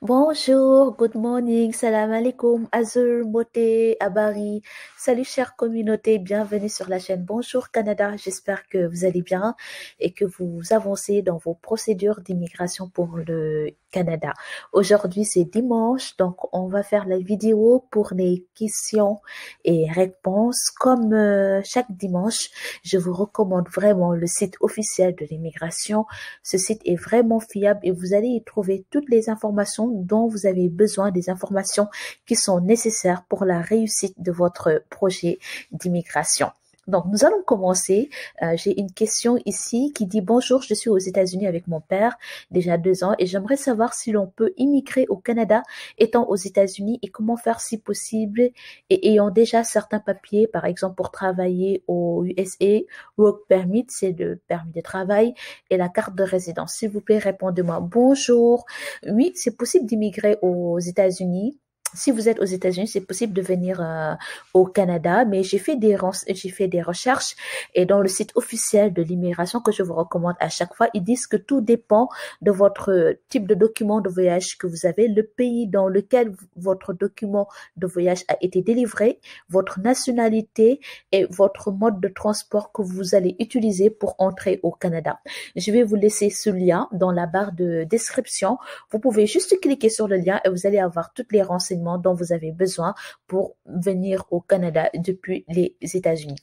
Bonjour, good morning, salam alaikum, Azur, Moté, Abari. Salut chère communauté, bienvenue sur la chaîne Bonjour Canada. J'espère que vous allez bien et que vous avancez dans vos procédures d'immigration pour le Canada. Aujourd'hui c'est dimanche, donc on va faire la vidéo pour les questions et réponses. Comme chaque dimanche, je vous recommande vraiment le site officiel de l'immigration. Ce site est vraiment fiable et vous allez y trouver toutes les informations dont vous avez besoin, des informations qui sont nécessaires pour la réussite de votre projet d'immigration. Donc, nous allons commencer. J'ai une question ici qui dit: bonjour, je suis aux États-Unis avec mon père, déjà 2 ans, et j'aimerais savoir si l'on peut immigrer au Canada étant aux États-Unis et comment faire si possible et ayant déjà certains papiers, par exemple pour travailler au USA, Work Permit, c'est le permis de travail, et la carte de résidence. S'il vous plaît, répondez-moi. Bonjour. Oui, c'est possible d'immigrer aux États-Unis. Si vous êtes aux États-Unis, c'est possible de venir au Canada, mais j'ai fait des recherches et dans le site officiel de l'immigration que je vous recommande à chaque fois, ils disent que tout dépend de votre type de document de voyage que vous avez, le pays dans lequel votre document de voyage a été délivré, votre nationalité et votre mode de transport que vous allez utiliser pour entrer au Canada. Je vais vous laisser ce lien dans la barre de description. Vous pouvez juste cliquer sur le lien et vous allez avoir toutes les renseignements dont vous avez besoin pour venir au Canada depuis les États-Unis.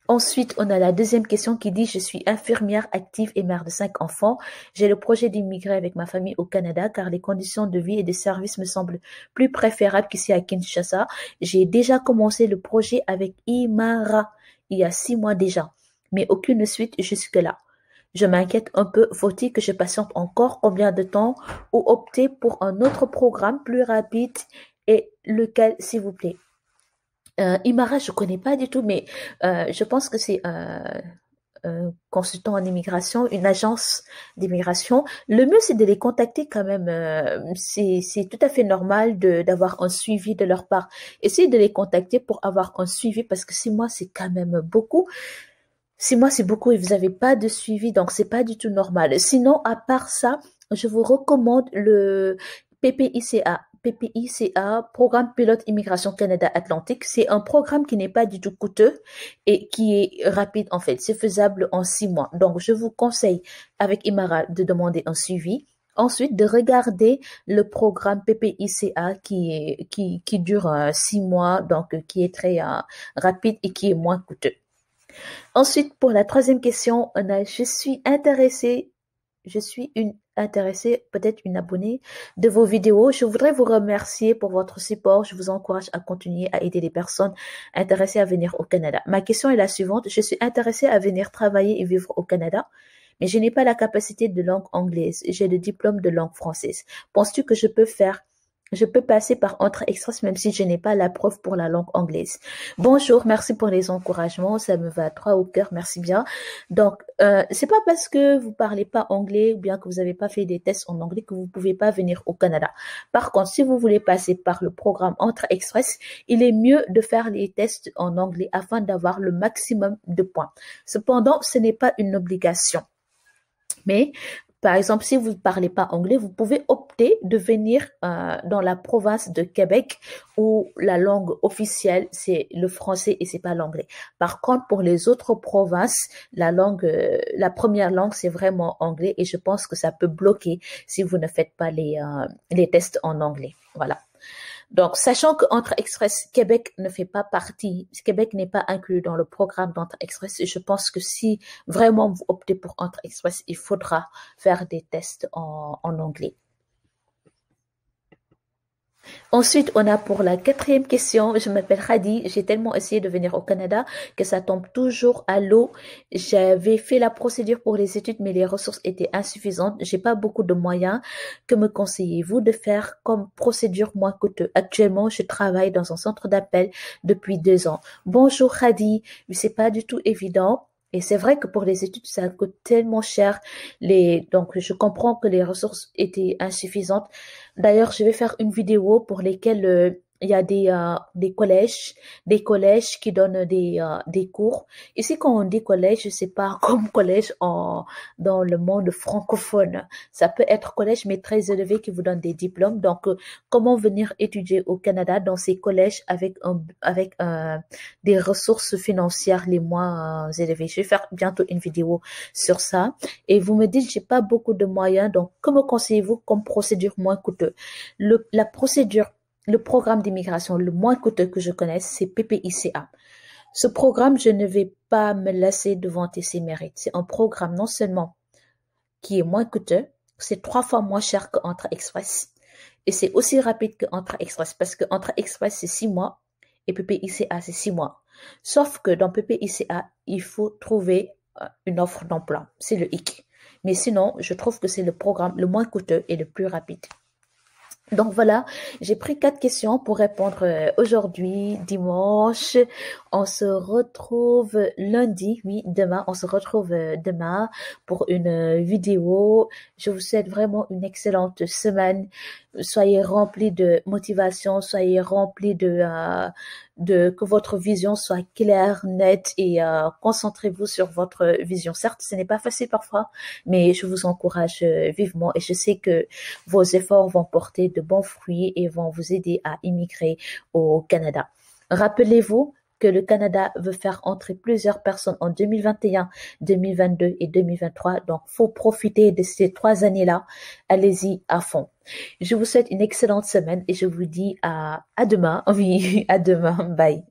Ensuite, on a la deuxième question qui dit: je suis infirmière active et mère de 5 enfants. J'ai le projet d'immigrer avec ma famille au Canada car les conditions de vie et de services me semblent plus préférables qu'ici à Kinshasa. J'ai déjà commencé le projet avec Imara il y a 6 mois déjà, mais aucune suite jusque-là. Je m'inquiète un peu, faut-il que je patiente encore combien de temps ou opter pour un autre programme plus rapide et lequel, s'il vous plaît? Imara, je connais pas du tout, mais je pense que c'est un consultant en immigration, une agence d'immigration. Le mieux, c'est de les contacter quand même. C'est tout à fait normal d'avoir un suivi de leur part. Essayez de les contacter pour avoir un suivi parce que 6 mois, c'est quand même beaucoup. 6 mois, c'est beaucoup et vous n'avez pas de suivi, donc c'est pas du tout normal. Sinon, à part ça, je vous recommande le PPICA. PPICA, Programme Pilote Immigration Canada Atlantique. C'est un programme qui n'est pas du tout coûteux et qui est rapide en fait. C'est faisable en 6 mois. Donc, je vous conseille avec Imara de demander un suivi. Ensuite, de regarder le programme PPICA qui dure 6 mois, donc qui est très rapide et qui est moins coûteux. Ensuite, pour la troisième question, on a: je suis une intéressée, peut-être une abonnée de vos vidéos. Je voudrais vous remercier pour votre support. Je vous encourage à continuer à aider les personnes intéressées à venir au Canada. Ma question est la suivante: je suis intéressée à venir travailler et vivre au Canada, mais je n'ai pas la capacité de langue anglaise. J'ai le diplôme de langue française. Penses-tu que je peux passer par Entrée Express même si je n'ai pas la preuve pour la langue anglaise? Bonjour, merci pour les encouragements, ça me va droit au cœur, merci bien. Donc, c'est pas parce que vous parlez pas anglais ou bien que vous n'avez pas fait des tests en anglais que vous pouvez pas venir au Canada. Par contre, si vous voulez passer par le programme Entrée Express, il est mieux de faire les tests en anglais afin d'avoir le maximum de points. Cependant, ce n'est pas une obligation. Mais, par exemple, si vous ne parlez pas anglais, vous pouvez opter de venir dans la province de Québec où la langue officielle, c'est le français et c'est pas l'anglais. Par contre, pour les autres provinces, la première langue, c'est vraiment anglais et je pense que ça peut bloquer si vous ne faites pas les tests en anglais. Voilà. Donc, sachant que Entrée Express Québec ne fait pas partie, Québec n'est pas inclus dans le programme d'Entrée Express, je pense que si vraiment vous optez pour Entrée Express, il faudra faire des tests en anglais. Ensuite, on a pour la quatrième question: je m'appelle Khadi, j'ai tellement essayé de venir au Canada que ça tombe toujours à l'eau. J'avais fait la procédure pour les études, mais les ressources étaient insuffisantes. J'ai pas beaucoup de moyens. Que me conseillez-vous de faire comme procédure moins coûteuse? Actuellement, je travaille dans un centre d'appel depuis 2 ans. Bonjour Khadi, c'est pas du tout évident. Et c'est vrai que pour les études, ça coûte tellement cher. Donc, je comprends que les ressources étaient insuffisantes. D'ailleurs, je vais faire une vidéo pour lesquelles il y a des collèges qui donnent des cours. Ici, quand on dit collège, c'est pas comme collège dans le monde francophone. Ça peut être collège, mais très élevé qui vous donne des diplômes. Donc, comment venir étudier au Canada dans ces collèges avec des ressources financières les moins élevées. Je vais faire bientôt une vidéo sur ça. Et vous me dites, j'ai pas beaucoup de moyens. Donc, que me conseillez-vous comme procédure moins coûteuse? La procédure le programme d'immigration le moins coûteux que je connaisse, c'est PPICA. Ce programme, je ne vais pas me laisser de vanter ses mérites. C'est un programme non seulement qui est moins coûteux, c'est 3 fois moins cher que Entrée Express. Et c'est aussi rapide que Entrée Express parce que Entrée Express, c'est 6 mois et PPICA, c'est 6 mois. Sauf que dans PPICA, il faut trouver une offre d'emploi. C'est le hic. Mais sinon, je trouve que c'est le programme le moins coûteux et le plus rapide. Donc voilà, j'ai pris 4 questions pour répondre aujourd'hui, dimanche. On se retrouve lundi, oui, demain. On se retrouve demain pour une vidéo. Je vous souhaite vraiment une excellente semaine. Soyez remplis de motivation, soyez remplis de que votre vision soit claire, nette et concentrez-vous sur votre vision. Certes, ce n'est pas facile parfois, mais je vous encourage vivement et je sais que vos efforts vont porter de bons fruits et vont vous aider à immigrer au Canada. Rappelez-vous que le Canada veut faire entrer plusieurs personnes en 2021, 2022 et 2023. Donc, faut profiter de ces 3 années-là. Allez-y à fond. Je vous souhaite une excellente semaine et je vous dis à demain. Oui, à demain. Bye.